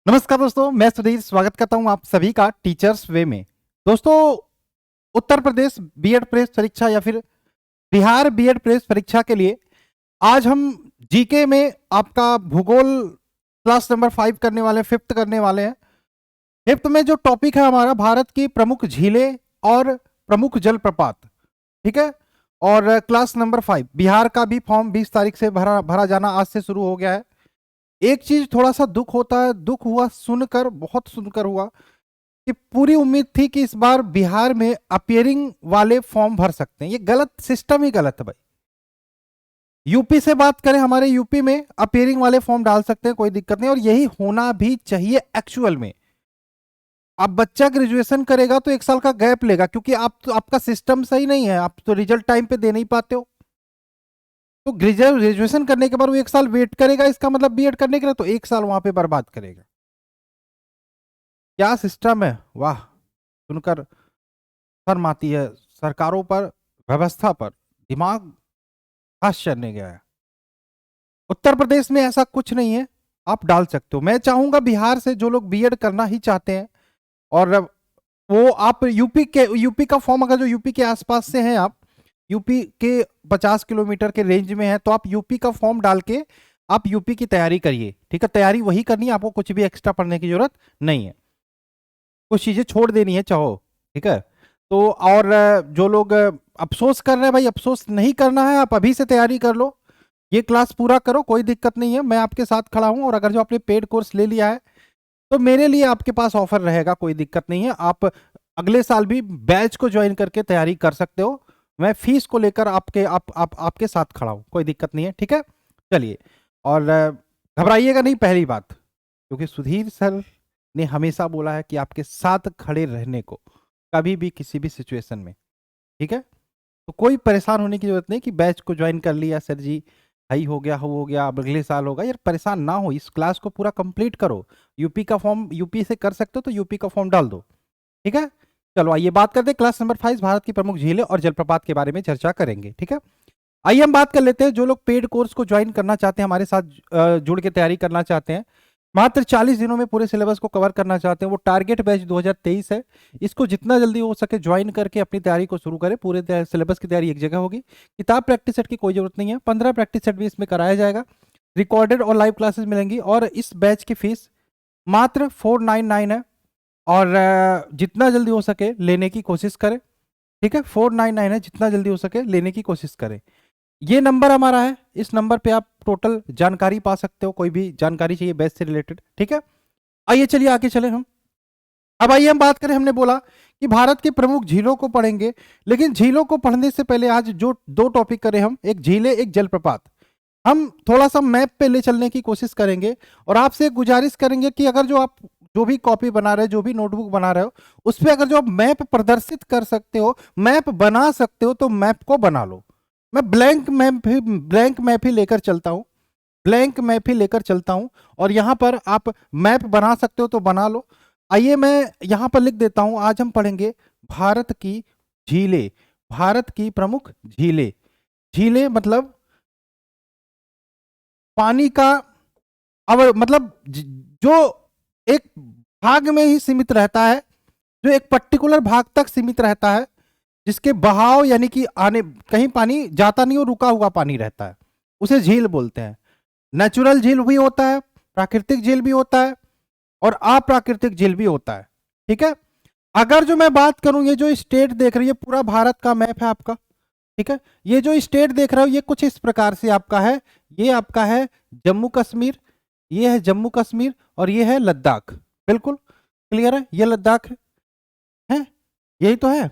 नमस्कार दोस्तों, मैं सुधीर स्वागत करता हूं आप सभी का टीचर्स वे में। दोस्तों, उत्तर प्रदेश बीएड प्रेस परीक्षा या फिर बिहार बीएड प्रेस परीक्षा के लिए आज हम जीके में आपका भूगोल क्लास नंबर 5 करने वाले हैं, फिफ्थ करने वाले हैं। फिफ्थ में जो टॉपिक है हमारा भारत की प्रमुख झीलें और प्रमुख जलप्रपात, ठीक है। और क्लास नंबर 5 बिहार का भी फॉर्म 20 तारीख से भरा भरा जाना आज से शुरू हो गया है। एक चीज थोड़ा सा दुख होता है, दुख हुआ सुनकर, बहुत सुनकर हुआ कि पूरी उम्मीद थी कि इस बार बिहार में अपियरिंग वाले फॉर्म भर सकते हैं। ये गलत, सिस्टम ही गलत है भाई। यूपी से बात करें, हमारे यूपी में अपियरिंग वाले फॉर्म डाल सकते हैं, कोई दिक्कत नहीं, और यही होना भी चाहिए एक्चुअल में। अब बच्चा ग्रेजुएशन करेगा तो एक साल का गैप लेगा, क्योंकि आप तो आपका सिस्टम सही नहीं है, आप तो रिजल्ट टाइम पे दे नहीं पाते हो। तो ग्रेजुएशन करने के बाद वो एक साल वेट करेगा, इसका मतलब बीएड करने के लिए, तो एक साल वहां पे बर्बाद करेगा। क्या सिस्टम है, वाह! सुनकर शर्म आती है। सरकारों पर, व्यवस्था पर दिमाग खास चढ़ने गया है। उत्तर प्रदेश में ऐसा कुछ नहीं है, आप डाल सकते हो। मैं चाहूंगा बिहार से जो लोग बीएड करना ही चाहते हैं, और वो आप यूपी का फॉर्म, अगर जो यूपी के आसपास से हैं आप, यूपी के 50 किलोमीटर के रेंज में है, तो आप यूपी का फॉर्म डाल के आप यूपी की तैयारी करिए, ठीक है। तैयारी वही करनी है, आपको कुछ भी एक्स्ट्रा पढ़ने की जरूरत नहीं है, कुछ चीजें छोड़ देनी है चाहो, ठीक है। तो और जो लोग अफसोस कर रहे हैं, भाई अफसोस नहीं करना है, आप अभी से तैयारी कर लो, ये क्लास पूरा करो, कोई दिक्कत नहीं है, मैं आपके साथ खड़ा हूं। और अगर जो आपने पेड कोर्स ले लिया है तो मेरे लिए आपके पास ऑफर रहेगा, कोई दिक्कत नहीं है। आप अगले साल भी बैच को ज्वाइन करके तैयारी कर सकते हो। मैं फीस को लेकर आपके साथ खड़ा हूं, कोई दिक्कत नहीं है, ठीक है। चलिए, और घबराइएगा नहीं, पहली बात, क्योंकि सुधीर सर ने हमेशा बोला है कि आपके साथ खड़े रहने को, कभी भी किसी भी सिचुएशन में, ठीक है। तो कोई परेशान होने की जरूरत नहीं कि बैच को ज्वाइन कर लिया सर जी, हाई हो गया, हो गया, अब अगले साल होगा। यार परेशान ना हो, इस क्लास को पूरा कंप्लीट करो। यूपी का फॉर्म यूपी से कर सकते हो तो यूपी का फॉर्म डाल दो, ठीक है। चलो आइए बात करते हैं क्लास नंबर 5 भारत की प्रमुख झीलें और जलप्रपात के बारे में चर्चा करेंगे, ठीक है। आइए हम बात कर लेते हैं, जो लोग पेड कोर्स को ज्वाइन करना चाहते हैं, हमारे साथ जुड़ के तैयारी करना चाहते हैं, मात्र 40 दिनों में पूरे सिलेबस को कवर करना चाहते हैं, वो टारगेट बैच 2023 है। इसको जितना जल्दी हो सके ज्वाइन करके अपनी तैयारी को शुरू करें। पूरे सिलेबस की तैयारी एक जगह होगी, किताब प्रैक्टिस सेट की कोई जरूरत नहीं है, 15 प्रैक्टिस सेट भी इसमें कराया जाएगा, रिकॉर्डेड और लाइव क्लासेस मिलेंगी, और इस बैच की फीस मात्र 499 है। और जितना जल्दी हो सके लेने की कोशिश करें, ठीक है। 499 है, जितना जल्दी हो सके लेने की कोशिश करें। ये नंबर हमारा है, इस नंबर पे आप टोटल जानकारी पा सकते हो, कोई भी जानकारी चाहिए बैच से रिलेटेड, ठीक है। आइए चलिए आगे चले हम। अब आइए हम बात करें, हमने बोला कि भारत की प्रमुख झीलों को पढ़ेंगे, लेकिन झीलों को पढ़ने से पहले आज जो दो टॉपिक करें हम, एक झीलें एक जलप्रपात, हम थोड़ा सा मैप पे ले चलने की कोशिश करेंगे। और आपसे गुजारिश करेंगे कि अगर जो आप जो भी कॉपी बना रहे हो, जो भी नोटबुक बना रहे हो, उस पर अगर जो आप मैप प्रदर्शित कर सकते हो, मैप बना सकते हो, तो मैप को बना लो। मैं ब्लैंक मैप ही लेकर चलता हूँ, ब्लैंक मैप ही लेकर चलता हूँ, और यहाँ पर आप मैप बना सकते हो तो बना लो। आइए मैं यहाँ पर लिख देता हूँ, आज हम पढ़ेंगे भारत की झीलें, भारत की प्रमुख झीलें। झीलें मतलब पानी का, अब मतलब जो एक भाग में ही सीमित रहता है, जो एक पर्टिकुलर भाग तक सीमित रहता है, जिसके बहाव यानी कि आने कहीं पानी जाता नहीं और रुका हुआ पानी रहता है, उसे झील बोलते हैं। नेचुरल झील भी होता है, प्राकृतिक झील भी होता है, और अप्राकृतिक झील भी होता है, ठीक है। अगर जो मैं बात करूं, ये जो स्टेट देख रही है, पूरा भारत का मैप है आपका, ठीक है। ये जो स्टेट देख रहे हो, ये कुछ इस प्रकार से आपका है। ये आपका है जम्मू कश्मीर, ये है जम्मू कश्मीर, और ये है लद्दाख। बिल्कुल क्लियर है, ये लद्दाख है, यही तो है।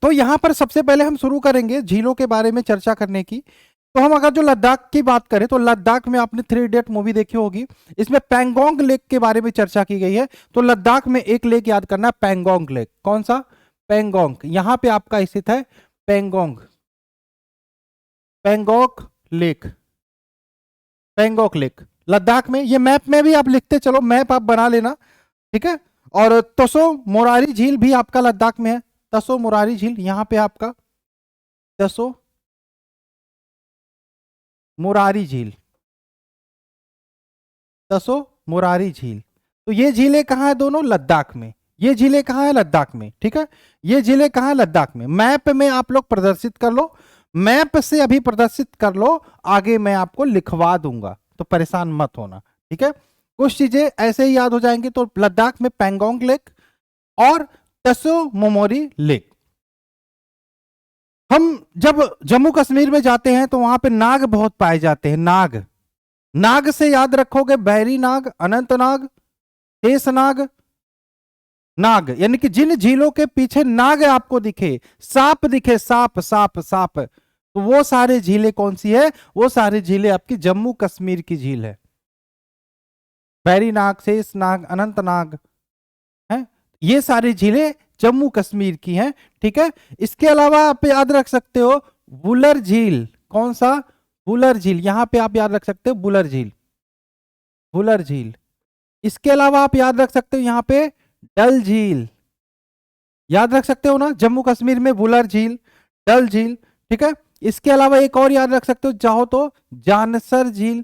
तो यहां पर सबसे पहले हम शुरू करेंगे झीलों के बारे में चर्चा करने की। तो हम अगर जो लद्दाख की बात करें, तो लद्दाख में आपने 3 इडियट मूवी देखी होगी, इसमें पैंगोंग लेक के बारे में चर्चा की गई है। तो लद्दाख में एक लेक याद करना, पैंगोंग लेक। कौन सा? पैंगोंग, यहां पे आपका स्थित है पैंगोंग, पैंगोंग लेक, पैंगोंग लेक लद्दाख में। ये मैप में भी आप लिखते चलो, मैप आप बना लेना, ठीक है। और तसो मोरारी झील भी आपका लद्दाख में है, तसो मोरारी झील यहां पे आपका, तसो मोरारी झील, तसो मुरारी झील। तो ये झीलें कहाँ है दोनों? लद्दाख में। ये झीलें कहाँ है? लद्दाख में। ठीक है, ये झीलें कहाँ है? लद्दाख में। मैप में आप लोग प्रदर्शित कर लो, मैप से अभी प्रदर्शित कर लो, आगे मैं आपको लिखवा दूंगा, तो परेशान मत होना। ठीक है, कुछ चीजें ऐसे ही याद हो जाएंगी। तो लद्दाख में पैंगोंग लेक और तसो मोमोरी लेक। हम जब जम्मू कश्मीर में जाते हैं तो वहां पे नाग बहुत पाए जाते हैं। नाग, नाग से याद रखोगे बैरी नाग, अनंतनाग, शेषनाग, नाग, यानी कि जिन झीलों के पीछे नाग आपको दिखे, सांप दिखे, सांप सांप सांप, तो वो सारे झीलें कौन सी है? वो सारी झीलें आपकी जम्मू कश्मीर की झील है। बैरी नाग, शेषनाग, अनंतनाग है, ये सारी झीलें जम्मू कश्मीर की हैं। ठीक है, इसके अलावा आप याद रख सकते हो बुलर झील। कौन सा? बुलर झील। यहां पे आप याद रख सकते हो बुलर झील, बुलर झील। इसके अलावा आप याद रख सकते हो यहां पे डल झील, याद रख सकते हो ना, जम्मू कश्मीर में बुलर झील, डल झील। ठीक है, इसके अलावा एक और याद रख सकते हो चाहो तो जानसर झील,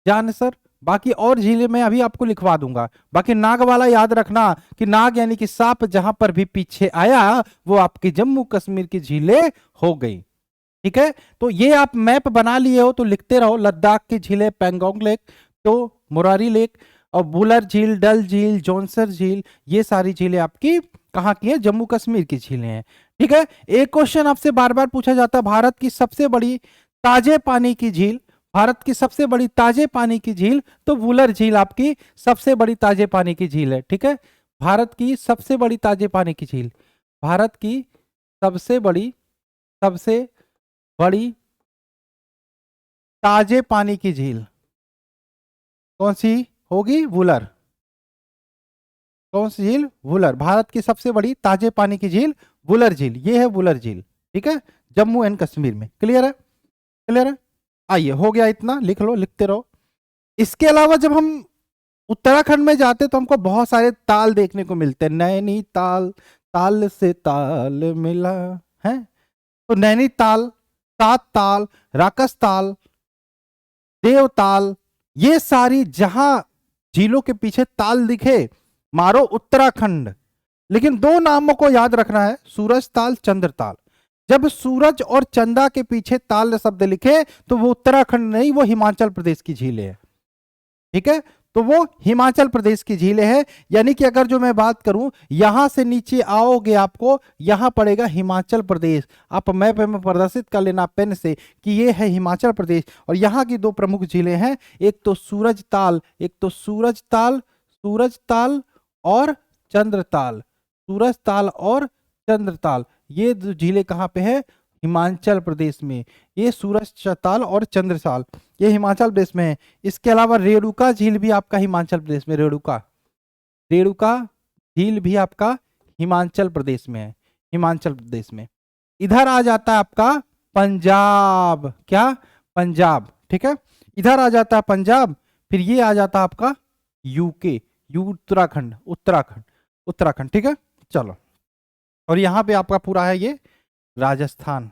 जानसर। बाकी और झीलें मैं अभी आपको लिखवा दूंगा। बाकी नाग वाला याद रखना कि नाग यानी कि सांप जहां पर भी पीछे आया वो आपकी जम्मू कश्मीर की झीलें हो गई। ठीक है, तो ये आप मैप बना लिए हो तो लिखते रहो, लद्दाख की झीलें, पैंगोंग लेक, तो मुरारी लेक और बुलर झील, डल झील, जौनसर झील, ये सारी झीलें आपकी कहाँ की है? जम्मू कश्मीर की झीलें हैं। ठीक है, एक क्वेश्चन आपसे बार बार पूछा जाता है, भारत की सबसे बड़ी ताजे पानी की झील, भारत की सबसे बड़ी ताजे पानी की झील, तो वुलर झील आपकी सबसे बड़ी ताजे पानी की झील है। ठीक है, भारत की सबसे बड़ी ताजे पानी की झील, भारत की सबसे बड़ी, सबसे बड़ी ताजे पानी की झील कौन सी होगी? वुलर। कौन सी झील? वुलर। भारत की सबसे बड़ी ताजे पानी की झील वुलर झील, ये है वुलर झील। ठीक है, जम्मू एंड कश्मीर में। क्लियर है? क्लियर है? आइए, हो गया इतना, लिख लो, लिखते रहो। इसके अलावा जब हम उत्तराखंड में जाते तो हमको बहुत सारे ताल देखने को मिलते हैं। नैनी ताल, ताल से ताल मिला है, तो नैनीताल, सात ताल, राकस ताल, देवताल, ये सारी जहां झीलों के पीछे ताल दिखे, मारो उत्तराखंड। लेकिन दो नामों को याद रखना है, सूरज ताल, चंद्र ताल। जब सूरज और चंदा के पीछे ताल शब्द लिखे तो वो उत्तराखंड नहीं, वो हिमाचल प्रदेश की झीलें है। ठीक है, तो वो हिमाचल प्रदेश की झीलें हैं। यानी कि अगर जो मैं बात करूं, यहां से नीचे आओगे आपको यहां पड़ेगा हिमाचल प्रदेश। आप मैप में प्रदर्शित कर लेना पेन से कि ये है हिमाचल प्रदेश। और यहां की दो प्रमुख झीलें हैं, एक तो सूरज ताल, एक तो सूरज ताल, सूरज ताल और चंद्रताल, सूरज ताल और चंद्रताल, ये दो झीलें कहाँ पे है? हिमाचल प्रदेश में। ये सूरज ताल और चंद्रताल ये हिमाचल प्रदेश में है। इसके अलावा रेणुका झील भी आपका हिमाचल प्रदेश में, रेणुका, रेणुका झील भी आपका हिमाचल प्रदेश में है, हिमाचल प्रदेश में। इधर आ जाता है आपका पंजाब, क्या? पंजाब। ठीक है, इधर आ जाता है पंजाब, फिर ये आ जाता है आपका यूके, उत्तराखंड, उत्तराखंड, उत्तराखंड। ठीक है, चलो, और यहां पे आपका पूरा है ये राजस्थान।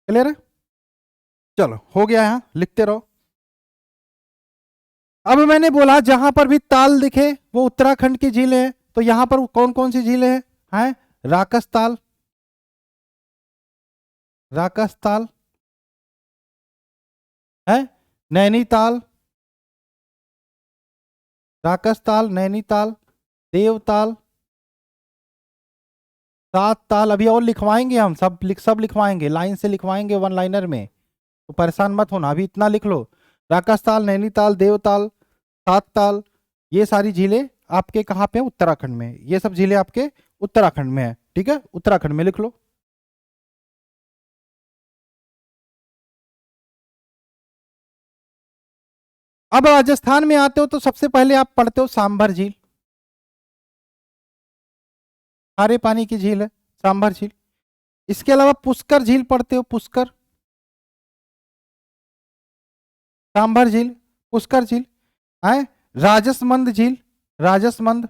क्लियर है? चलो, हो गया, यहां लिखते रहो। अब मैंने बोला जहां पर भी ताल दिखे वो उत्तराखंड की झीलें हैं, तो यहां पर कौन कौन सी झीलें हैं? हैं, राकस ताल, राकस ताल है, नैनीताल, राकस ताल, नैनीताल, देवताल, सात ताल। अभी और लिखवाएंगे हम, सब लिखवाएंगे, लाइन से लिखवाएंगे, वन लाइनर में, तो परेशान मत होना, अभी इतना लिख लो। राकस ताल, नैनीताल, देवताल, सात ताल, ये सारी झीलें आपके कहाँ पे? उत्तराखंड में। ये सब झीलें आपके उत्तराखंड में है। ठीक है, उत्तराखंड में लिख लो। अब राजस्थान में आते हो तो सबसे पहले आप पढ़ते हो सांभर झील, खारे पानी की झील है सांभर झील। इसके अलावा पुष्कर झील पढ़ते हो, पुष्कर, सांभर झील, पुष्कर झील है, राजसमंद झील, राजसमंद,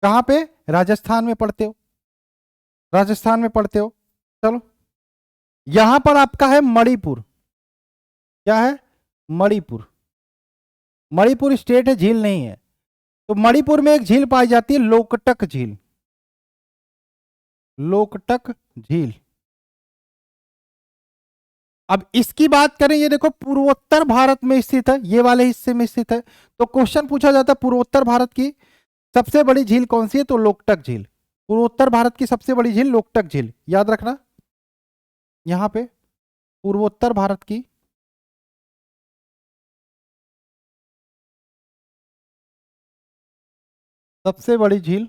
कहाँ पे? राजस्थान में पढ़ते हो, राजस्थान में पढ़ते हो। चलो, यहां पर आपका है मणिपुर। क्या है? मणिपुर। मणिपुर स्टेट है, झील नहीं है। तो मणिपुर में एक झील पाई जाती है, लोकटक झील। लोकटक झील। अब इसकी बात करें, ये देखो पूर्वोत्तर भारत में स्थित है, ये वाले हिस्से में स्थित है। तो क्वेश्चन पूछा जाता है पूर्वोत्तर भारत की सबसे बड़ी झील कौन सी है, तो लोकटक झील। पूर्वोत्तर भारत की सबसे बड़ी झील लोकटक झील, याद रखना। यहां पे पूर्वोत्तर भारत की सबसे बड़ी झील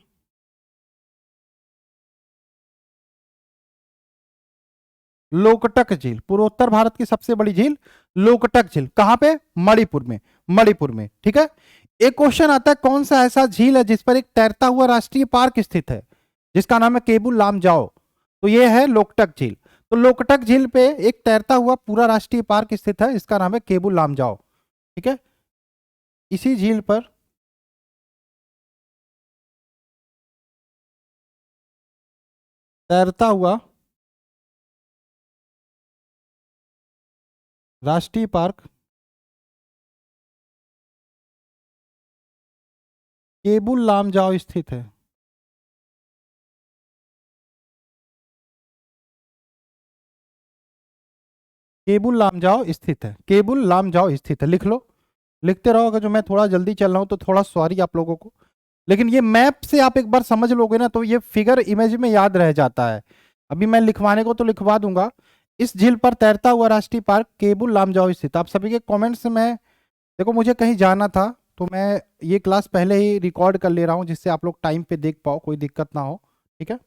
लोकटक झील। पूर्वोत्तर भारत की सबसे बड़ी झील लोकटक झील। कहां पे? मणिपुर में। मणिपुर में, ठीक है। एक क्वेश्चन आता है, कौन सा ऐसा झील है जिस पर एक तैरता हुआ राष्ट्रीय पार्क स्थित है, जिसका नाम है केबुल लामजाओ? तो ये है लोकटक झील। तो लोकटक झील पे एक तैरता हुआ पूरा राष्ट्रीय पार्क स्थित है, इसका नाम है केबुल लामजाओ। ठीक है। इसी झील पर तैरता हुआ राष्ट्रीय पार्क केबुल लामजाओ स्थित है। केबुल लामजाओ स्थित है। केबुल लामजाओ स्थित है, लिख लो। लिखते रहो, अगर जो मैं थोड़ा जल्दी चल रहा हूं तो थोड़ा सॉरी आप लोगों को। लेकिन ये मैप से आप एक बार समझ लोगे ना, तो ये फिगर इमेज में याद रह जाता है। अभी मैं लिखवाने को तो लिखवा दूंगा। इस झील पर तैरता हुआ राष्ट्रीय पार्क केबुल लामजाओ स्थित। आप सभी के कमेंट्स में, देखो मुझे कहीं जाना था, तो मैं ये क्लास पहले ही रिकॉर्ड कर ले रहा हूँ, जिससे आप लोग टाइम पे देख पाओ, कोई दिक्कत ना हो। ठीक है।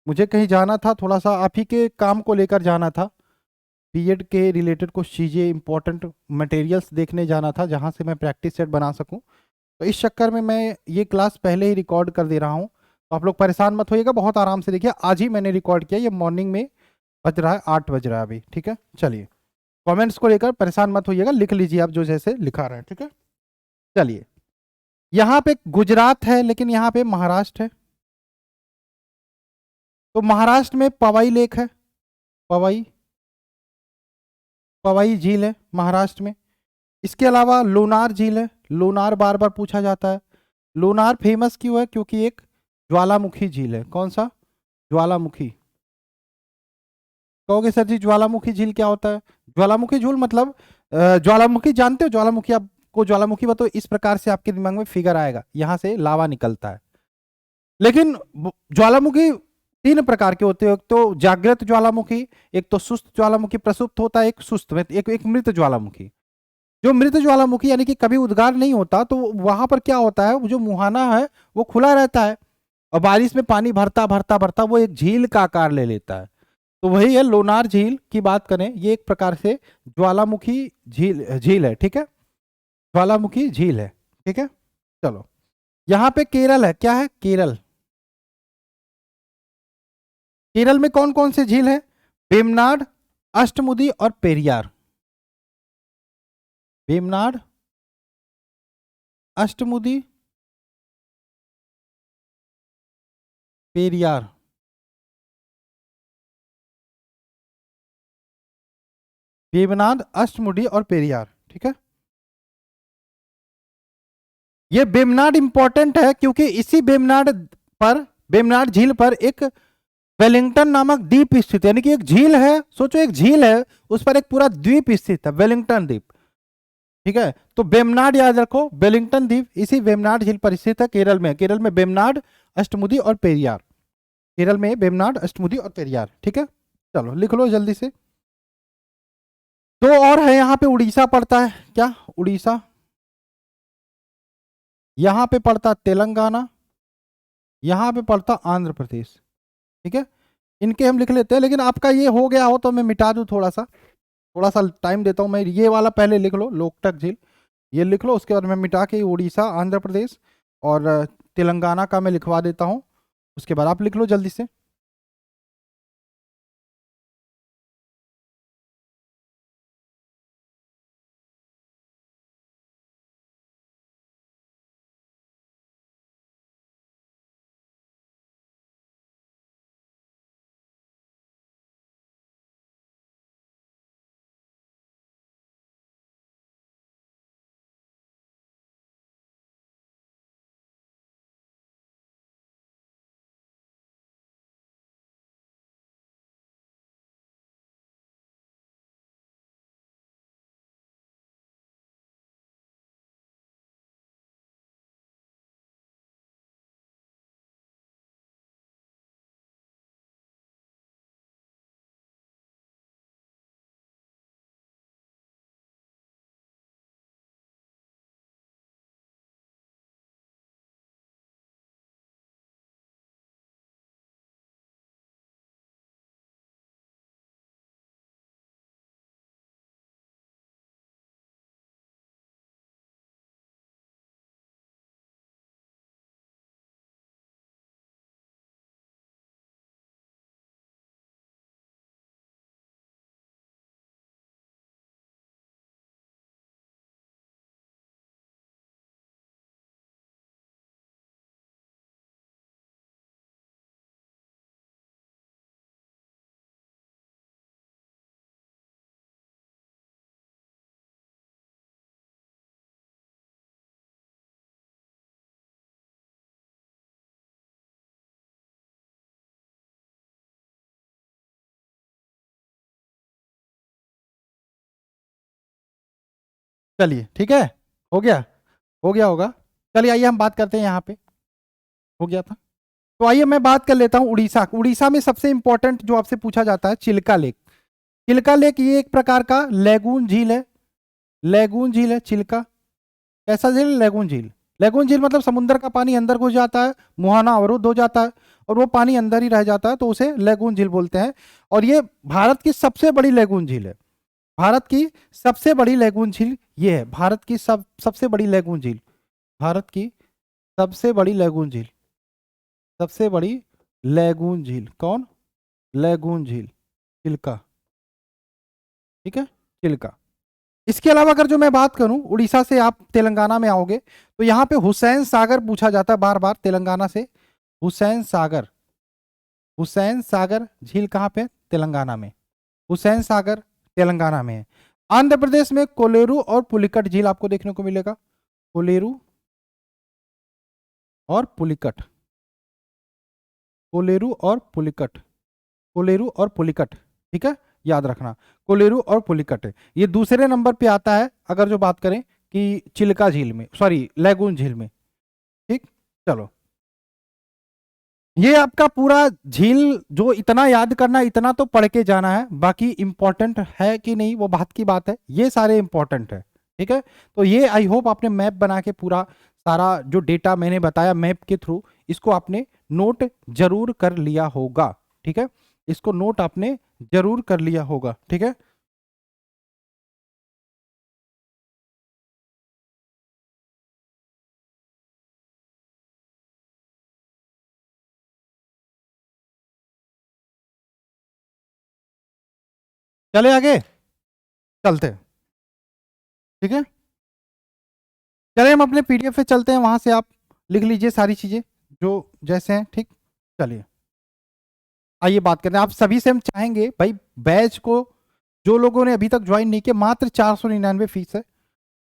मुझे कहीं जाना था, थोड़ा सा आप ही के काम को लेकर जाना था। बीएड के रिलेटेड कुछ चीज़ें, इंपॉर्टेंट मटेरियल्स देखने जाना था, जहाँ से मैं प्रैक्टिस सेट बना सकूँ। तो इस चक्कर में मैं ये क्लास पहले ही रिकॉर्ड कर दे रहा हूँ। तो आप लोग परेशान मत होइएगा, बहुत आराम से देखिए। आज ही मैंने रिकॉर्ड किया, ये मॉर्निंग में बज रहा है 8 बज रहा है अभी। ठीक है, चलिए। कमेंट्स को लेकर परेशान मत होइएगा, लिख लीजिए आप जो जैसे लिखा रहे हैं। ठीक है, चलिए। यहाँ पे गुजरात है, लेकिन यहाँ पे महाराष्ट्र है। तो महाराष्ट्र में पवई लेक है। पवई, पवई झील है महाराष्ट्र में। इसके अलावा लोनार झील है। लोनार बार बार पूछा जाता है। लोनार फेमस क्यों है? क्योंकि एक ज्वालामुखी झील है। कौन सा? ज्वालामुखी। कहोगे सर जी ज्वालामुखी झील क्या होता है? ज्वालामुखी झील मतलब ज्वालामुखी जानते हो? ज्वालामुखी, आपको ज्वालामुखी बताओ, इस प्रकार से आपके दिमाग में फिगर आएगा, यहां से लावा निकलता है। लेकिन ज्वालामुखी तीन प्रकार के होते हैं। एक तो जागृत ज्वालामुखी, एक तो सुस्त ज्वालामुखी, प्रसुप्त होता है, एक सुस्त में, एक मृत ज्वालामुखी। जो मृत ज्वालामुखी यानी कि कभी उद्गार नहीं होता, तो वहां पर क्या होता है, जो मुहाना है वो खुला रहता है, और बारिश में पानी भरता भरता भरता वो एक झील का आकार ले लेता है। तो वही है लोनार झील की बात करें, ये एक प्रकार से ज्वालामुखी झील झील है। ठीक है, ज्वालामुखी झील है। ठीक है, चलो। यहाँ पे केरल है। क्या है? केरल। केरल में कौन कौन से झील है? वेमनाड, अष्टमुदी और पेरियार। वेमनाड, अष्टमुदी, पेरियार। वेमनाड, अष्टमुडी और पेरियार। ठीक है। ये वेमनाड इंपॉर्टेंट है, क्योंकि इसी वेमनाड पर, वेमनाड झील पर एक वेलिंगटन नामक द्वीप स्थित है। यानी कि एक झील है, सोचो एक झील है, उस पर एक पूरा द्वीप स्थित है, वेलिंगटन द्वीप। ठीक है, तो वेमनाड याद रखो, वेलिंगटन द्वीप इसी वेमनाड झील पर स्थित है, केरल में। केरल में वेमनाड, अष्टमुदी और पेरियार। केरल में वेमनाड, अष्टमुदी और पेरियार। ठीक है, चलो लिख लो जल्दी से। दो और है, यहाँ पे उड़ीसा पड़ता है। क्या? उड़ीसा। यहाँ पे पड़ता तेलंगाना, यहाँ पे पड़ता आंध्र प्रदेश। ठीक है, इनके हम लिख लेते हैं। लेकिन आपका ये हो गया हो तो मैं मिटा दूं, थोड़ा सा टाइम देता हूं मैं। ये वाला पहले लिख लो, लोकटक झील, ये लिख लो। उसके बाद मैं मिटा के उड़ीसा, आंध्र प्रदेश और तेलंगाना का मैं लिखवा देता हूँ। उसके बाद आप लिख लो जल्दी से। चलिए ठीक है, हो गया, हो गया होगा। चलिए आइए हम बात करते हैं यहाँ पे, हो गया था। तो आइए मैं बात कर लेता हूँ उड़ीसा। उड़ीसा में सबसे इंपॉर्टेंट जो आपसे पूछा जाता है चिल्का लेक। चिल्का लेक ये एक प्रकार का लेगून झील है। लेगून झील है चिल्का। कैसा झील? लेगून झील। लेगून झील मतलब समुद्र का पानी अंदर घुस जाता है, मुहाना अवरुद्ध हो जाता है और वो पानी अंदर ही रह जाता है, तो उसे लेगून झील बोलते हैं। और ये भारत की सबसे बड़ी लेगून झील है। भारत की सबसे बड़ी लेगून झील ये है। भारत की सबसे बड़ी लेगून झील। भारत की सबसे बड़ी लेगून झील। सबसे बड़ी लेगून झील कौन? लेगून झील चिल्का। ठीक है, चिल्का। इसके अलावा अगर जो मैं बात करूं, उड़ीसा से आप तेलंगाना में आओगे तो यहाँ पे हुसैन सागर पूछा जाता है बार बार, तेलंगाना से। हुसैन सागर। हुसैन सागर झील कहाँ पे? तेलंगाना में। हुसैन सागर तेलंगाना में है। आंध्र प्रदेश में कोलेरू और पुलिकट झील आपको देखने को मिलेगा। कोलेरू और पुलिकट। कोलेरू और पुलिकट। कोलेरू और पुलिकट। ठीक है, याद रखना। कोलेरू और पुलिकट ये दूसरे नंबर पे आता है अगर जो बात करें कि चिल्का झील में, सॉरी लेगून झील में। ठीक, चलो। ये आपका पूरा झील जो इतना याद करना, इतना तो पढ़ के जाना है, बाकी इंपॉर्टेंट है कि नहीं वो बात की बात है। ये सारे इंपॉर्टेंट है। ठीक है, तो ये आई होप आपने मैप बना के पूरा सारा जो डेटा मैंने बताया मैप के थ्रू, इसको आपने नोट जरूर कर लिया होगा। ठीक है, इसको नोट आपने जरूर कर लिया होगा। ठीक है, चले आगे, चलते हैं। ठीक है, चले हम अपने पीडीएफ पे चलते हैं, वहां से आप लिख लीजिए सारी चीजें जो जैसे हैं। ठीक, चलिए आइए बात करते हैं। आप सभी से हम चाहेंगे भाई, बैच को जो लोगों ने अभी तक ज्वाइन नहीं किया, मात्र 499 फीस है।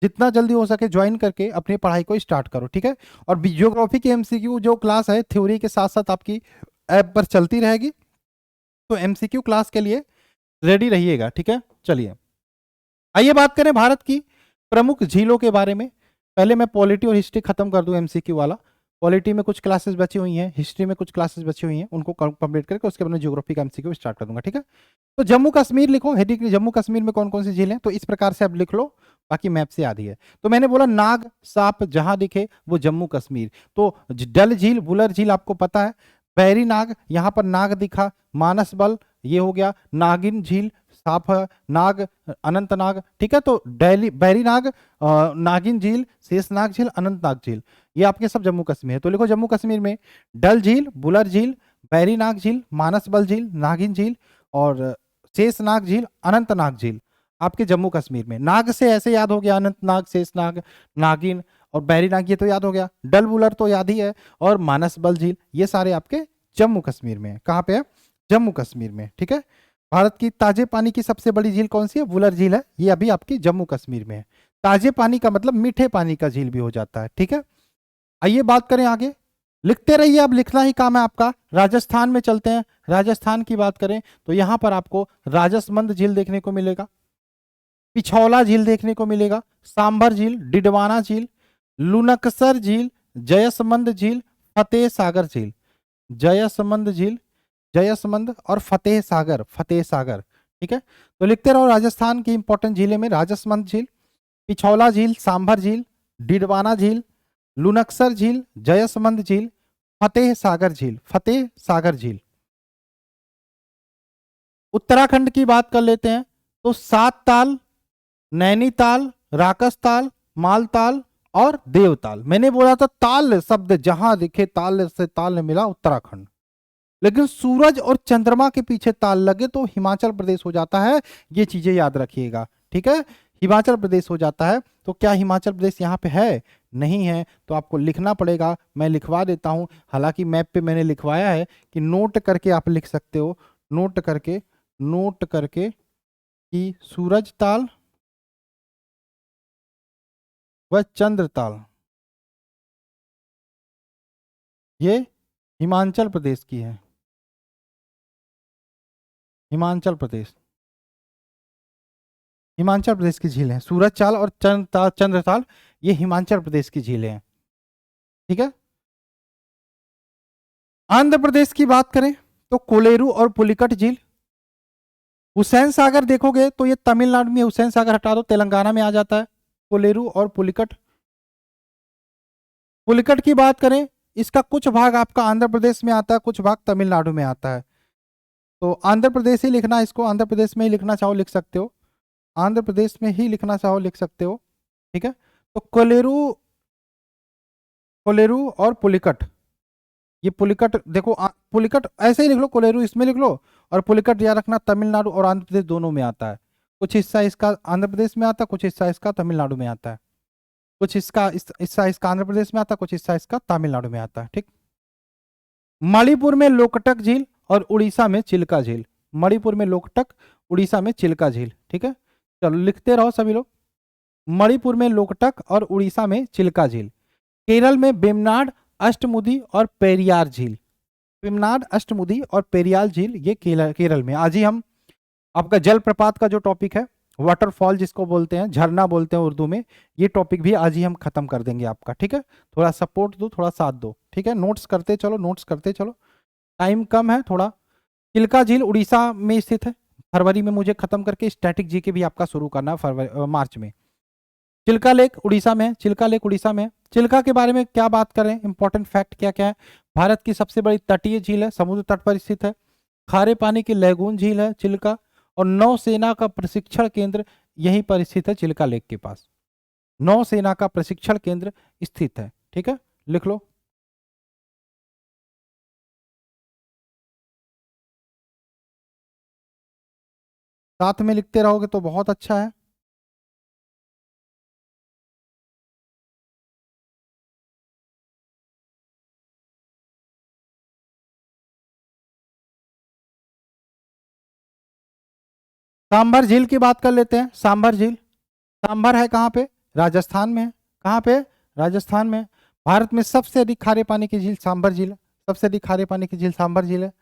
जितना जल्दी हो सके ज्वाइन करके अपनी पढ़ाई को स्टार्ट करो। ठीक है, और जियोग्राफी की एमसीक्यू जो क्लास है थ्योरी के साथ साथ आपकी ऐप पर चलती रहेगी, तो एमसीक्यू क्लास के लिए रेडी रहिएगा। ठीक है, चलिए आइए बात करें भारत की प्रमुख झीलों के बारे में। पहले मैं पॉलिटी और हिस्ट्री खत्म कर दूं एमसीक्यू वाला। पॉलिटी में कुछ क्लासेस बची हुई हैं, हिस्ट्री में कुछ क्लासेस बची हुई हैं, उनको कंप्लीट करके उसके बाद में ज्योग्राफी का एमसीक्यू स्टार्ट कर दूंगा। ठीक है, तो जम्मू कश्मीर लिखो, हेडिंग जम्मू कश्मीर में कौन कौन सी झील हैं, तो इस प्रकार से आप लिख लो, बाकी मैप से याद ही है। तो मैंने बोला नाग सांप जहां दिखे वो जम्मू कश्मीर। तो डल झील, बुलर झील आपको पता है। बैरी नाग, यहाँ पर नाग दिखा, मानस बल ये हो गया। नागिन झील सांप है, नाग अनंतनाग। ठीक है, तो डेली बैरी नाग, नागिन झील, शेषनाग झील, अनंतनाग झील, ये आपके सब जम्मू कश्मीर है। तो लिखो जम्मू कश्मीर में डल झील, बुलर झील, बैरी नाग झील, मानस बल झील, नागिन झील और शेषनाग झील, अनंतनाग झील आपके जम्मू कश्मीर में। नाग से ऐसे याद हो गया, अनंतनाग, शेषनाग, नागिन और बैरीनाग ये तो याद हो गया। डल बुलर तो याद ही है, और मानस बल झील ये सारे आपके जम्मू कश्मीर में है। कहाँ पे है? जम्मू कश्मीर में। ठीक है, भारत की ताजे पानी की सबसे बड़ी झील कौन सी है? बुलर झील है, ये अभी आपकी जम्मू कश्मीर में है। ताजे पानी का मतलब मीठे पानी का झील भी हो जाता है। ठीक है, आइए बात करें आगे। लिखते रहिए, अब लिखना ही काम है आपका। राजस्थान में चलते हैं। राजस्थान की बात करें तो यहां पर आपको राजसमंद झील देखने को मिलेगा, पिछौला झील देखने को मिलेगा, सांभर झील, डिडवाना झील, लुनकसर झील, जयसमंद झील, फतेह सागर झील। जयसमंद झील, जयसमंद और फतेह सागर, फतेह सागर। ठीक है, तो लिखते रहो। राजस्थान की इंपॉर्टेंट झीलें में राजसमंद झील, पिछौला झील, सांभर झील, डिडवाना झील, लुनकसर झील, जयसमंद झील, फतेह सागर झील, फतेह सागर झील। उत्तराखंड की बात कर लेते हैं तो सात ताल, नैनीताल, राकसताल, मालताल और देवताल। मैंने बोला था ताल शब्द जहां दिखे ताल से ताल मिला उत्तराखंड, लेकिन सूरज और चंद्रमा के पीछे ताल लगे तो हिमाचल प्रदेश हो जाता है। ये चीजें याद रखिएगा। ठीक है, हिमाचल प्रदेश हो जाता है। तो क्या हिमाचल प्रदेश यहाँ पे है? नहीं है, तो आपको लिखना पड़ेगा। मैं लिखवा देता हूं, हालांकि मैप पे मैंने लिखवाया है कि नोट करके आप लिख सकते हो। नोट करके, नोट करके कि सूरज ताल व चंद्र ताल ये हिमाचल प्रदेश की है। हिमाचल प्रदेश। हिमाचल प्रदेश की झील है। सूरज चाल और चंद्रताल ये हिमाचल प्रदेश की झीलें हैं। ठीक है। आंध्र प्रदेश की बात करें तो कोलेरू और पुलिकट झील। हुसैन सागर देखोगे तो ये तमिलनाडु में, हुसैन सागर हटा दो, तेलंगाना में आ जाता है कोलेरू और पुलिकट। पुलिकट की बात करें, इसका कुछ भाग आपका आंध्र प्रदेश में आता है, कुछ भाग तमिलनाडु में आता है। तो आंध्र प्रदेश ही लिखना, इसको आंध्र प्रदेश में ही लिखना चाहो लिख सकते हो, आंध्र प्रदेश में ही लिखना चाहो लिख सकते हो। ठीक है। तो कोलेरू, कोलेरू और पुलिकट, ये पुलिकट देखो पुलिकट ऐसे ही लिख लो, कोलेरू इसमें लिख लो, और पुलिकट याद रखना तमिलनाडु और आंध्र प्रदेश दोनों में आता है। कुछ हिस्सा इसका आंध्र प्रदेश में आता है, कुछ हिस्सा इसका तमिलनाडु में आता है, कुछ इसका हिस्सा इसका आंध्र प्रदेश में आता है, कुछ हिस्सा इसका तमिलनाडु में आता है। ठीक। मणिपुर में लोकटक झील और उड़ीसा में चिल्का झील। मणिपुर में लोकटक, उड़ीसा में चिल्का झील। ठीक है। चलो लिखते रहो सभी लोग। मणिपुर में लोकटक और उड़ीसा में चिल्का झील। केरल में बेमनाड, अष्टमुदी और पेरियार झील। बेमनाड, अष्टमुदी और पेरियार झील ये केरल में। आज ही हम आपका जलप्रपात का जो टॉपिक है, वाटरफॉल जिसको बोलते हैं, झरना बोलते हैं उर्दू में, ये टॉपिक भी आज ही हम खत्म कर देंगे आपका। ठीक है। थोड़ा सपोर्ट दो, थोड़ा साथ दो। ठीक है। नोट्स करते चलो, नोट्स करते चलो, टाइम कम है थोड़ा। चिल्का झील उड़ीसा में स्थित है। फरवरी में मुझे खत्म करके स्टैटिक जीके भी आपका शुरू करना है फरवरी मार्च में। चिल्का लेक उड़ीसा में है, चिल्का लेक उड़ीसा में है। चिल्का के बारे में क्या बात करें, इंपॉर्टेंट फैक्ट क्या क्या है। भारत की सबसे बड़ी तटीय झील है, समुद्र तट पर स्थित है। खारे पानी की लैगून झील है चिल्का, और नौसेना का प्रशिक्षण केंद्र यहीं पर स्थित है चिल्का लेक के पास। नौसेना का प्रशिक्षण केंद्र स्थित है। ठीक है, लिख लो। साथ में लिखते रहोगे तो बहुत अच्छा है। सांभर झील की बात कर लेते हैं। सांभर झील, सांभर है कहाँ पे, राजस्थान में है। कहाँ पे, राजस्थान में। भारत में सबसे अधिक खारे पानी की झील सांभर झील है, सबसे अधिक खारे पानी की झील सांभर झील है।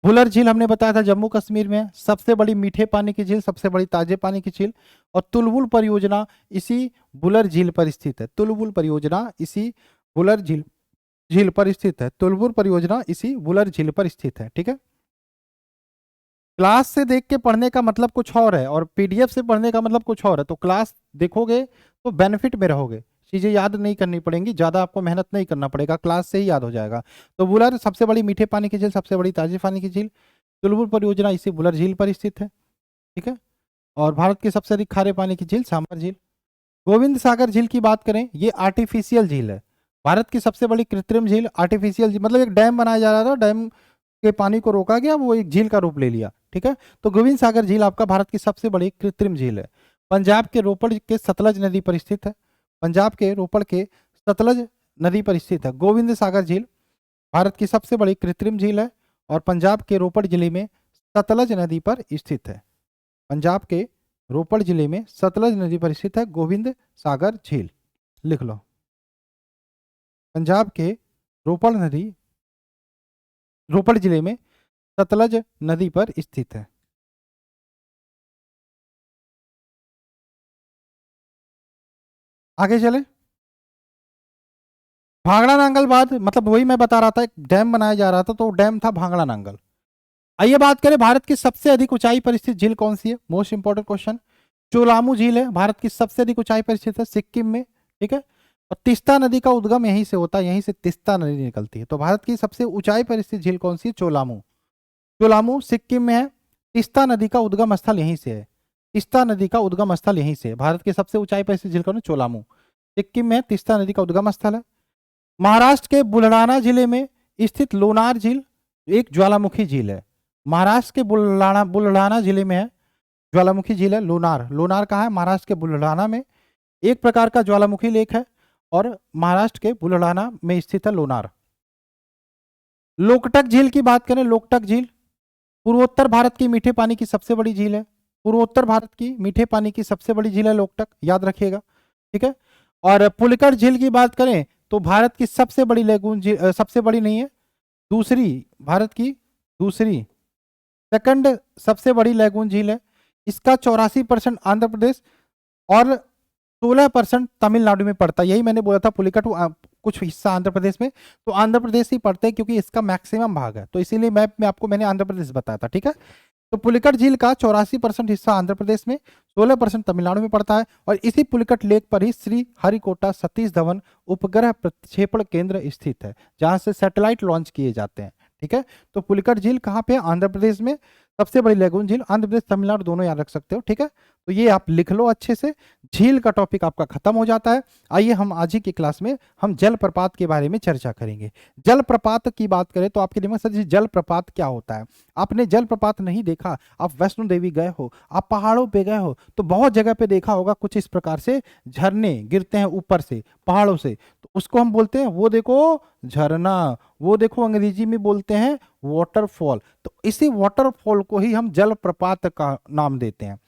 भुलर झील हमने बताया था जम्मू कश्मीर में है, सबसे बड़ी मीठे पानी की झील, सबसे बड़ी ताजे पानी की झील। और तुलबुल परियोजना इसी बुलर झील पर स्थित है। तुलबुल परियोजना इसी बुलर झील पर स्थित है। तुलबुल परियोजना इसी बुलर झील पर स्थित है। ठीक है। क्लास से देख के पढ़ने का मतलब कुछ और है, और पीडीएफ से पढ़ने का मतलब कुछ और है। तो क्लास देखोगे तो बेनिफिट में रहोगे, चीजें याद नहीं करनी पड़ेंगी, ज्यादा आपको मेहनत नहीं करना पड़ेगा, क्लास से ही याद हो जाएगा। तो बुलर सबसे बड़ी मीठे पानी की झील, सबसे बड़ी ताजे पानी की झील। तुलबुल परियोजना इसी बुलर झील पर स्थित है। ठीक है। और भारत की सबसे अधिक खारे पानी की झील सांभर झील। गोविंद सागर झील की बात करें, ये आर्टिफिशियल झील है। भारत की सबसे बड़ी कृत्रिम झील, आर्टिफिशियल झील, मतलब एक डैम बनाया जा रहा था, डैम के पानी को रोका गया, वो एक झील का रूप ले लिया। ठीक है। तो गोविंद सागर झील आपका भारत की सबसे बड़ी कृत्रिम झील है। पंजाब के रोपड़ के सतलज नदी पर स्थित है। पंजाब के रोपड़ के सतलज नदी पर स्थित है गोविंद सागर झील, भारत की सबसे बड़ी कृत्रिम झील है, और पंजाब के रोपड़ जिले में सतलज नदी पर स्थित है। पंजाब के रोपड़ जिले में सतलज नदी पर स्थित है गोविंद सागर झील। लिख लो। पंजाब के रोपड़ जिले में सतलज नदी पर स्थित है। आगे चले। भांगड़ा नांगल बाद, मतलब वही मैं बता रहा था, एक डैम बनाया जा रहा था, तो डैम था भांगड़ा नांगल। आइए बात करें भारत की सबसे अधिक ऊंचाई पर स्थित झील कौन सी है, मोस्ट इंपॉर्टेंट क्वेश्चन। चोलामू झील है, भारत की सबसे अधिक ऊंचाई पर स्थित है, सिक्किम में। ठीक है। और तिस्ता नदी का उद्गम यहीं से होता है, यहीं से तिस्ता नदी निकलती है। तो भारत की सबसे ऊंचाई पर स्थित झील कौन सी है, चोलामू। चोलामू सिक्किम में है, तिस्ता नदी का उद्गम स्थल यहीं से है। तिस्ता नदी का उद्गम स्थल यहीं से है। भारत की सबसे ऊंचाई पर स्थित झील कौन है, चोलामू, सिक्किम में, तिस्ता नदी का उद्गम स्थल है। महाराष्ट्र के बुलढाना जिले में स्थित लोनार झील एक ज्वालामुखी झील है। महाराष्ट्र के बुलढाना जिले में है, ज्वालामुखी झील है लोनार। लोनार कहाँ है, महाराष्ट्र के बुलढाना में, एक प्रकार का ज्वालामुखी लेक है, और महाराष्ट्र के बुलढाना में स्थित है लोनार। लोकटक झील की बात करें, लोकटक झील पूर्वोत्तर भारत की मीठे पानी की सबसे बड़ी झील है। पूर्वोत्तर भारत की मीठे पानी की सबसे बड़ी झील है लोकटक, याद रखिएगा। ठीक है। और पुलिकट झील की बात करें तो भारत की सबसे बड़ी लेगून झील, सबसे बड़ी नहीं है, दूसरी, भारत की दूसरी, सेकंड सबसे बड़ी लेगून झील है। इसका 84% आंध्र प्रदेश और 16% तमिलनाडु में पड़ता है। यही मैंने बोला था पुलिकट कुछ हिस्सा आंध्र प्रदेश में, तो आंध्र प्रदेश ही पड़ते हैं क्योंकि इसका मैक्सिमम भाग है, तो इसीलिए मैप में आपको मैंने आंध्र प्रदेश बताया था। ठीक है, तो पुलिकट झील का 84% हिस्सा आंध्र प्रदेश में, 16% तमिलनाडु में पड़ता है, और इसी पुलिकट लेक पर ही श्री हरिकोटा सतीश धवन उपग्रह प्रक्षेपण केंद्र स्थित है, जहां से सैटेलाइट लॉन्च किए जाते हैं। ठीक है, तो पुलिकट झील कहाँ पे है? आंध्र प्रदेश में। सबसे बड़ी लेगून झील आंध्र प्रदेश तमिलनाडु दोनों याद रख सकते हो। ठीक है, तो ये आप लिख लो अच्छे से। झील का टॉपिक आपका खत्म हो जाता है। आइए हम आज ही की क्लास में हम जलप्रपात के बारे में चर्चा करेंगे। जलप्रपात की बात करें तो आपके दिमाग में जलप्रपात क्या होता है? आपने जलप्रपात नहीं देखा, आप वैष्णो देवी गए हो, आप पहाड़ों पे गए हो, तो बहुत जगह पे देखा होगा कुछ इस प्रकार से झरने गिरते हैं ऊपर से पहाड़ों से, तो उसको हम बोलते हैं वो देखो झरना, वो देखो अंग्रेजी में बोलते हैं वाटरफॉल। तो इसी वाटरफॉल को ही हम जलप्रपात का नाम देते हैं।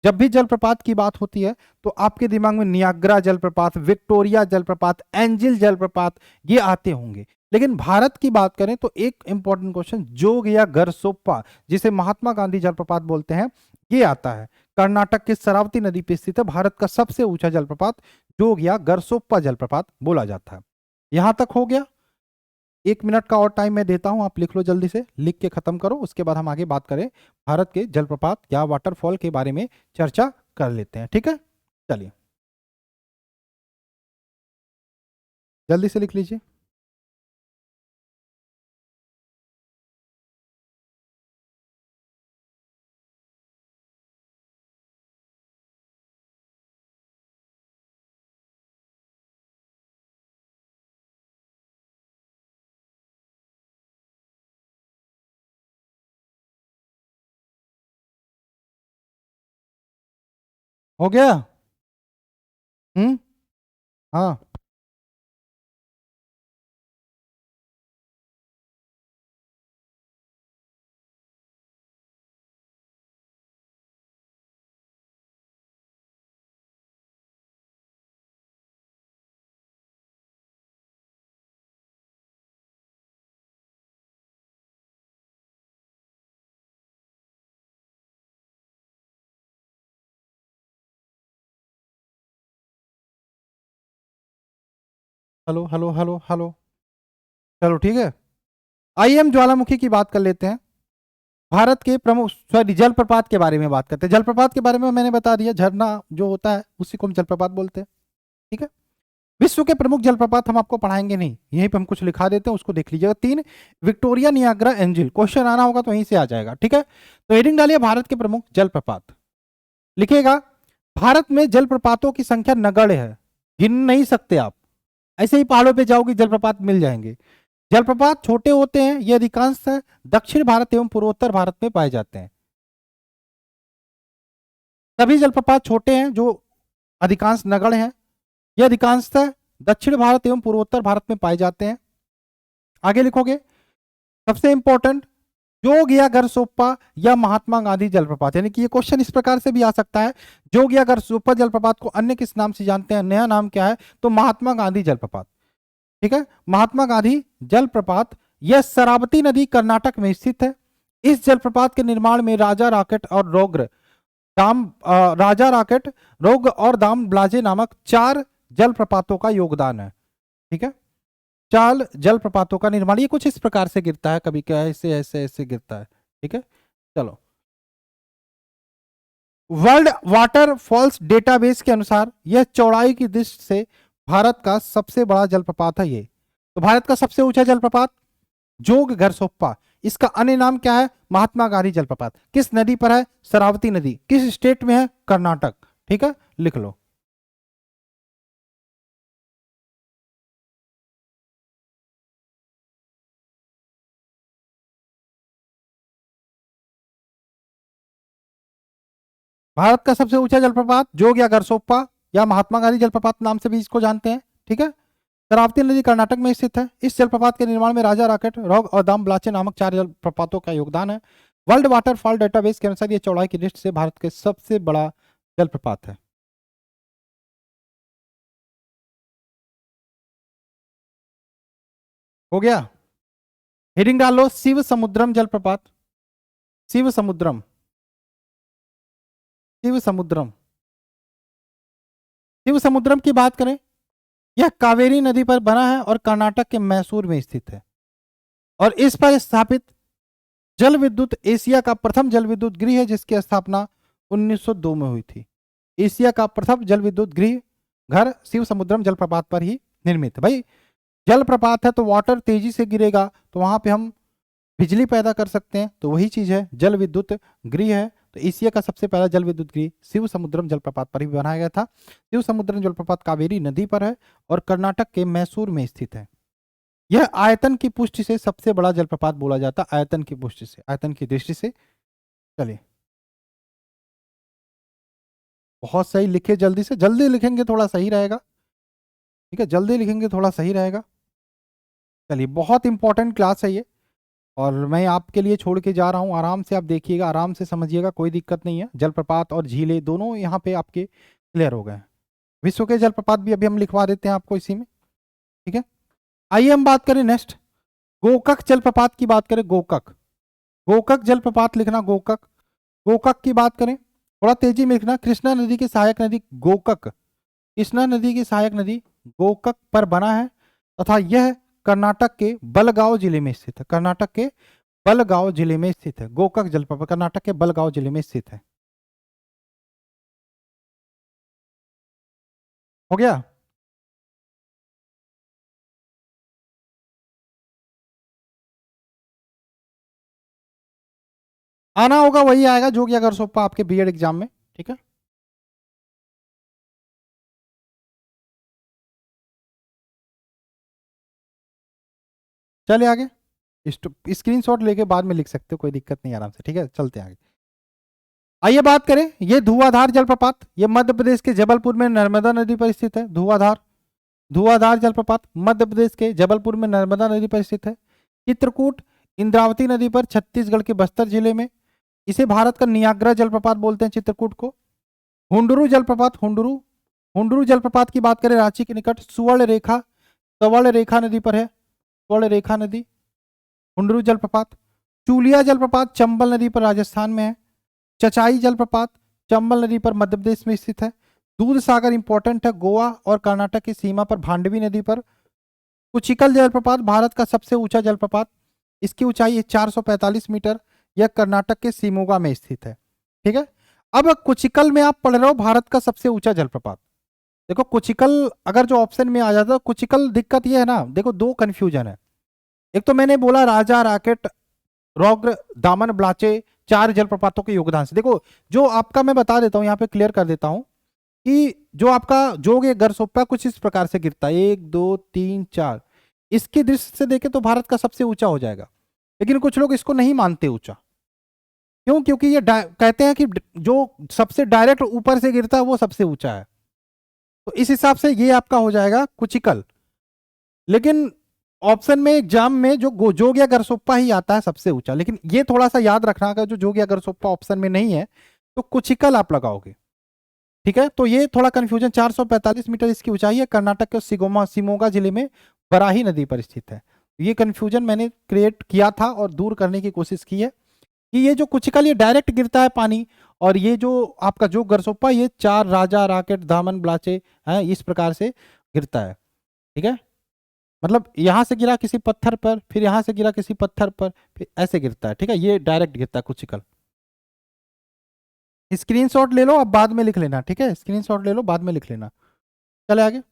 जब भी जलप्रपात की बात होती है तो आपके दिमाग में नियाग्रा जलप्रपात, विक्टोरिया जलप्रपात, एंजिल जलप्रपात ये आते होंगे। लेकिन भारत की बात करें तो एक इंपॉर्टेंट क्वेश्चन जोग या गरसोप्पा, जिसे महात्मा गांधी जलप्रपात बोलते हैं, ये आता है। कर्नाटक के शरावती नदी पे स्थित है भारत का सबसे ऊंचा जलप्रपात, जोग या गरसोप्पा जलप्रपात बोला जाता है। यहां तक हो गया। 1 मिनट का और टाइम मैं देता हूं, आप लिख लो जल्दी से, लिख के खत्म करो, उसके बाद हम आगे बात करें भारत के जलप्रपात या वाटरफॉल के बारे में चर्चा कर लेते हैं। ठीक है, चलिए जल्दी से लिख लीजिए। हो गया? हम्म। हाँ, हेलो हेलो हेलो हेलो। चलो ठीक है, आइए हम ज्वालामुखी की बात कर लेते हैं। भारत के प्रमुख, सॉरी, जलप्रपात के बारे में बात करते हैं। जलप्रपात के बारे में मैंने बता दिया, झरना जो होता है उसी को हम जलप्रपात बोलते हैं। ठीक है, विश्व के प्रमुख जलप्रपात हम आपको पढ़ाएंगे नहीं, यहीं पे हम कुछ लिखा देते हैं, उसको देख लीजिएगा। 3, विक्टोरिया, नियाग्रा, एंजिल। क्वेश्चन आना होगा तो वहीं से आ जाएगा। ठीक है, तो हेडिंग डालिए भारत के प्रमुख जलप्रपात, लिखिएगा। भारत में जलप्रपातों की संख्या नगण्य है, गिन नहीं सकते आप। ऐसे ही पहाड़ों पे जाओगे जलप्रपात मिल जाएंगे। जलप्रपात छोटे होते हैं, ये अधिकांश दक्षिण भारत एवं पूर्वोत्तर भारत में पाए जाते हैं। सभी जलप्रपात छोटे हैं जो अधिकांश नगण्य हैं, ये अधिकांशतः दक्षिण भारत एवं पूर्वोत्तर भारत में पाए जाते हैं। आगे लिखोगे, सबसे इंपॉर्टेंट, जोग या गरसोप्पा या महात्मा गांधी जलप्रपात, यानी कि ये क्वेश्चन इस प्रकार से भी आ सकता है, जोग या गरसोप्पा जलप्रपात को अन्य किस नाम से जानते हैं, नया नाम क्या है, तो महात्मा गांधी जलप्रपात। ठीक है, महात्मा गांधी जलप्रपात, यह शरावती नदी कर्नाटक में स्थित है। इस जलप्रपात के निर्माण में राजा राकेट, रोग और दाम ब्लाजे नामक 4 जलप्रपातों का योगदान है। ठीक है, 4 जलप्रपातों का निर्माण, ये कुछ इस प्रकार से गिरता है, कभी क्या ऐसे ऐसे ऐसे गिरता है। ठीक है, चलो, वर्ल्ड वाटर फॉल्स डेटाबेस के अनुसार यह चौड़ाई की दृष्टि से भारत का सबसे बड़ा जलप्रपात है। ये तो भारत का सबसे ऊंचा जलप्रपात जोग घरसोप्पा, इसका अन्य नाम क्या है, महात्मा गांधी जलप्रपात। किस नदी पर है, शरावती नदी। किस स्टेट में है, कर्नाटक। ठीक है, लिख लो। भारत का सबसे ऊंचा जलप्रपात जोग या घरसोप्पा या महात्मा गांधी जलप्रपात नाम से भी इसको जानते हैं। ठीक है, शरावती नदी कर्नाटक में स्थित है। इस जलप्रपात के निर्माण में राजा राकेट, रॉग और दाम ब्लाचे नामक 4 जलप्रपातों का योगदान है। वर्ल्ड वाटरफॉल डेटाबेस के अनुसार ये चौड़ाई की दृष्टि से भारत के सबसे बड़ा जलप्रपात है। हो गया, हेडिंग डाल लो, शिव समुद्रम जलप्रपात। शिव समुद्रम, शिव समुद्रम। शिव समुद्रम की बात करें, यह कावेरी नदी पर बना है और कर्नाटक के मैसूर में स्थित है। और इस पर स्थापित जल विद्युत एशिया का प्रथम जल विद्युत गृह है, जिसकी स्थापना 1902 में हुई थी। एशिया का प्रथम जल विद्युत गृह घर शिव समुद्रम जलप्रपात पर ही निर्मित है। भाई जलप्रपात है तो वाटर तेजी से गिरेगा, तो वहां पे हम बिजली पैदा कर सकते हैं, तो वही चीज है जल विद्युत गृह है। तो एशिया का सबसे पहला जल विद्युत गृह शिव समुद्रम जलप्रपात पर ही बनाया गया था। शिव समुद्रम जलप्रपात कावेरी नदी पर है और कर्नाटक के मैसूर में स्थित है। यह आयतन की पुष्टि से सबसे बड़ा जलप्रपात बोला जाता है, आयतन की पुष्टि से, आयतन की दृष्टि से। चलिए, बहुत सही लिखे, जल्दी से, जल्दी लिखेंगे थोड़ा सही रहेगा। ठीक है, जल्दी लिखेंगे थोड़ा सही रहेगा। चलिए, बहुत इंपॉर्टेंट क्लास है ये, और मैं आपके लिए छोड़ के जा रहा हूँ। आराम से आप देखिएगा, आराम से समझिएगा, कोई दिक्कत नहीं है। जलप्रपात और झीलें दोनों यहाँ पे आपके क्लियर हो गए हैं। विश्व के जलप्रपात भी अभी हम लिखवा देते हैं आपको इसी में। ठीक है, आइए हम बात करें नेक्स्ट, गोकक जलप्रपात की बात करें। गोकक, गोकक जलप्रपात लिखना, गोकक। गोकक की बात करें, थोड़ा तेजी में लिखना। कृष्णा नदी की सहायक नदी गोकक, कृष्णा नदी की सहायक नदी गोकक पर बना है तथा यह कर्नाटक के बलगांव जिले में स्थित है। कर्नाटक के बलगांव जिले में स्थित है। गोकक जलप्रपात कर्नाटक के बलगांव जिले में स्थित है। हो गया। आना होगा वही आएगा जो कि अगर सोपा आपके बीएड एग्जाम में। ठीक है, चलिए आगे। स्क्रीनशॉट लेके बाद में लिख सकते हो, कोई दिक्कत नहीं, आराम से। ठीक है, चलते हैं आगे। आइए बात करें, ये धुआंधार जलप्रपात, ये मध्य प्रदेश के जबलपुर में नर्मदा नदी पर स्थित है। धुआंधार, धुआंधार जलप्रपात मध्य प्रदेश के जबलपुर में नर्मदा नदी पर स्थित है। चित्रकूट इंद्रावती नदी पर छत्तीसगढ़ के बस्तर जिले में। इसे भारत का नियाग्रा जलप्रपात बोलते हैं, चित्रकूट को। हुंडरू जलप्रपात, हुंडरू, हुंडरू जलप्रपात की बात करें, रांची के निकट सुवर्ण रेखा, सवर्ण रेखा नदी पर है। स्वर्ण रेखा नदी, हुंडरू जलप्रपात। चूलिया जलप्रपात चंबल नदी पर राजस्थान में है। चचाई जलप्रपात चंबल नदी पर मध्य प्रदेश में स्थित है। दूध सागर इंपॉर्टेंट है, गोवा और कर्नाटक की सीमा पर भांडवी नदी पर। कुचिकल जलप्रपात भारत का सबसे ऊंचा जलप्रपात, इसकी ऊंचाई 445 मीटर, यह कर्नाटक के शिमोगा में स्थित है। ठीक है, अब कुचिकल में आप पढ़ रहे हो भारत का सबसे ऊंचा जलप्रपात। देखो कुचिकल अगर जो ऑप्शन में आ जाता है, कुचिकल दिक्कत ये है ना, देखो दो कंफ्यूजन है। एक तो मैंने बोला राजा, राकेट, रौद्र, दामन, ब्लाचे, चार जलप्रपातों के योगदान से। देखो जो आपका मैं बता देता हूं, यहाँ पे क्लियर कर देता हूं कि जो आपका जोग है गरसोप्पा कुछ इस प्रकार से गिरता है, 1 2 3 4। इसकी दृष्टि से देखें तो भारत का सबसे ऊंचा हो जाएगा, लेकिन कुछ लोग इसको नहीं मानते ऊंचा। क्यों? क्योंकि ये कहते हैं कि जो सबसे डायरेक्ट ऊपर से गिरता है वो सबसे ऊंचा है, तो इस हिसाब से ये आपका हो जाएगा कुचिकल। लेकिन ऑप्शन में एग्जाम में जो जोग या गरसोप्पा ही आता है सबसे ऊंचा, लेकिन ये थोड़ा सा याद रखना, अगर जो जोग या गरसोप्पा ऑप्शन में नहीं है तो कुचिकल आप लगाओगे। ठीक है, तो ये थोड़ा कंफ्यूजन। 445 मीटर इसकी ऊंचाई है, कर्नाटक के शिमोगा जिले में बराही नदी पर स्थित है। ये कंफ्यूजन मैंने क्रिएट किया था और दूर करने की कोशिश की है कि ये जो कुचिकल ये डायरेक्ट गिरता है पानी, और ये जो आपका जो गरसोप्पा ये चार राजा, राकेट, दामन, ब्लाचे है, इस प्रकार से गिरता है। ठीक है, मतलब यहां से गिरा किसी पत्थर पर, फिर यहां से गिरा किसी पत्थर पर, फिर ऐसे गिरता है। ठीक है, ये डायरेक्ट गिरता है कुचिकल। स्क्रीनशॉट ले लो, अब बाद में लिख लेना। ठीक है, स्क्रीनशॉट ले लो, बाद में लिख लेना। चले आगे।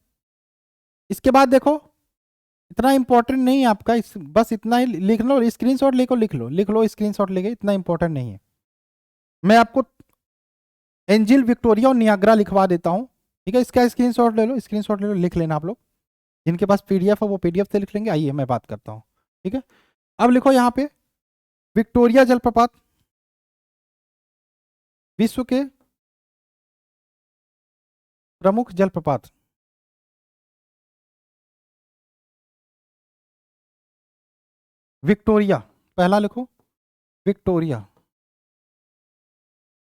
इसके बाद देखो, इतना इंपॉर्टेंट नहीं है आपका, बस इतना ही लिख लो, स्क्रीनशॉट लेको लिख लो स्क्रीनशॉट लेके, इतना इंपॉर्टेंट नहीं है। मैं आपको एंजिल, विक्टोरिया और नियाग्रा लिखवा देता हूँ। ठीक है, इसका स्क्रीनशॉट ले लो, स्क्रीनशॉट ले लो, लिख लेना आप लोग। जिनके पास पीडीएफ है वो पीडीएफ से लिख लेंगे। आइए मैं बात करता हूँ। ठीक है, अब लिखो यहाँ पे विक्टोरिया जलप्रपात विश्व के प्रमुख जलप्रपात। विक्टोरिया पहला लिखो, विक्टोरिया,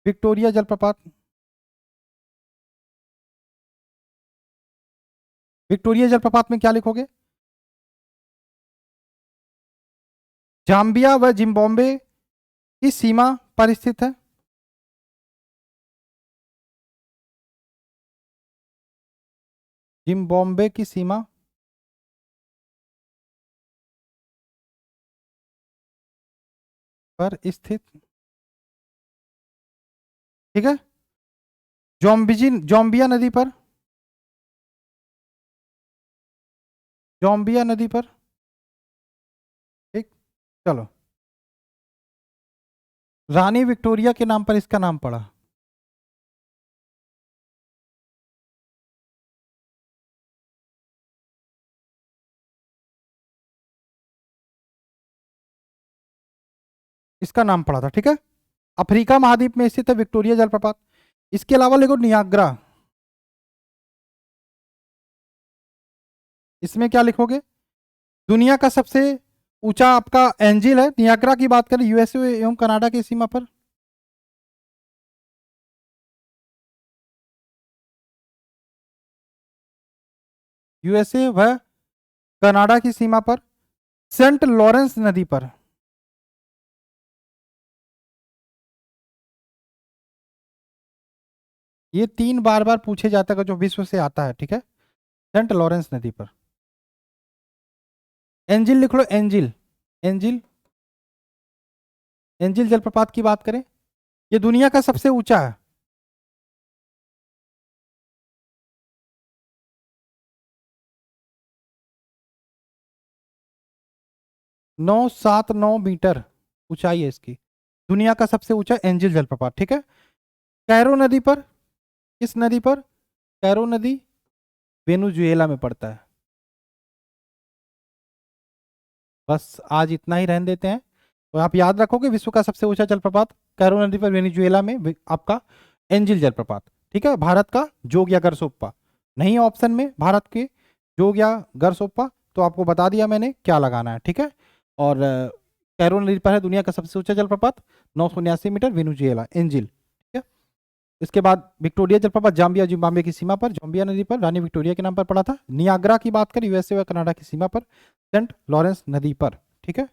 विक्टोरिया जलप्रपात। विक्टोरिया जलप्रपात में क्या लिखोगे? जाम्बिया व जिम्बाब्वे की सीमा पर स्थित है। जिम्बाब्वे की सीमा पर स्थित, ठीक है। जोम्बिया नदी पर, जोम्बिया नदी पर, ठीक। चलो, रानी विक्टोरिया के नाम पर इसका नाम पड़ा। इसका नाम पड़ा था, ठीक है। अफ्रीका महाद्वीप में स्थित है विक्टोरिया जलप्रपात। इसके अलावा लिखो नियाग्रा। इसमें क्या लिखोगे? दुनिया का सबसे ऊंचा आपका एंजिल है। नियाग्रा की बात करें यूएसए एवं कनाडा की सीमा पर, यूएसए व कनाडा की सीमा पर, सेंट लॉरेंस नदी पर। ये 3 बार बार पूछे जाता है जो विश्व से आता है, ठीक है। सेंट लॉरेंस नदी पर। एंजिल लिख लो, एंजिल। एंजिल, एंजिल जलप्रपात की बात करें, ये दुनिया का सबसे ऊंचा है। 979 मीटर ऊंचाई है इसकी। दुनिया का सबसे ऊंचा एंजिल जलप्रपात, ठीक है। कैरो नदी पर, किस नदी पर? कैरो नदी वेनेजुएला में पड़ता है। बस आज इतना ही रहने देते हैं। तो आप याद रखोगे विश्व का सबसे ऊंचा जलप्रपात कैरो नदी पर वेनेजुएला में आपका एंजिल जलप्रपात, ठीक है। भारत का जोग या गरसोप्पा नहीं है ऑप्शन में, भारत के जोग या गरसोप्पा, तो आपको बता दिया मैंने क्या लगाना है, ठीक है। और कैरो नदी पर है दुनिया का सबसे ऊंचा जलप्रपात, 979 मीटर, वेनेजुएला एंजिल, ठीक है। इसके बाद विक्टोरिया जलप्रपात जाम्बिया जिम्बाब्वे की सीमा पर, जाम्बिया नदी पर, रानी विक्टोरिया के नाम पर पड़ा था। नियाग्रा की बात करें यूएसए व कनाडा की सीमा पर, सेंट लॉरेंस नदी पर, ठीक है।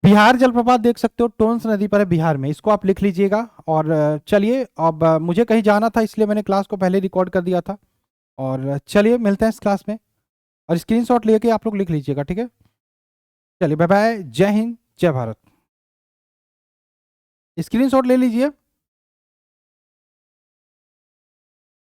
बिहार जलप्रपात देख सकते हो टोन्स नदी पर है बिहार में, इसको आप लिख लीजिएगा। और चलिए अब मुझे कहीं जाना था इसलिए मैंने क्लास को पहले रिकॉर्ड कर दिया था। और चलिए मिलते हैं इस क्लास में, और स्क्रीनशॉट लेके आप लोग लिख लीजिएगा, ठीक है। चलिए बाय बाय, जय हिंद, जय भारत। स्क्रीनशॉट ले लीजिए।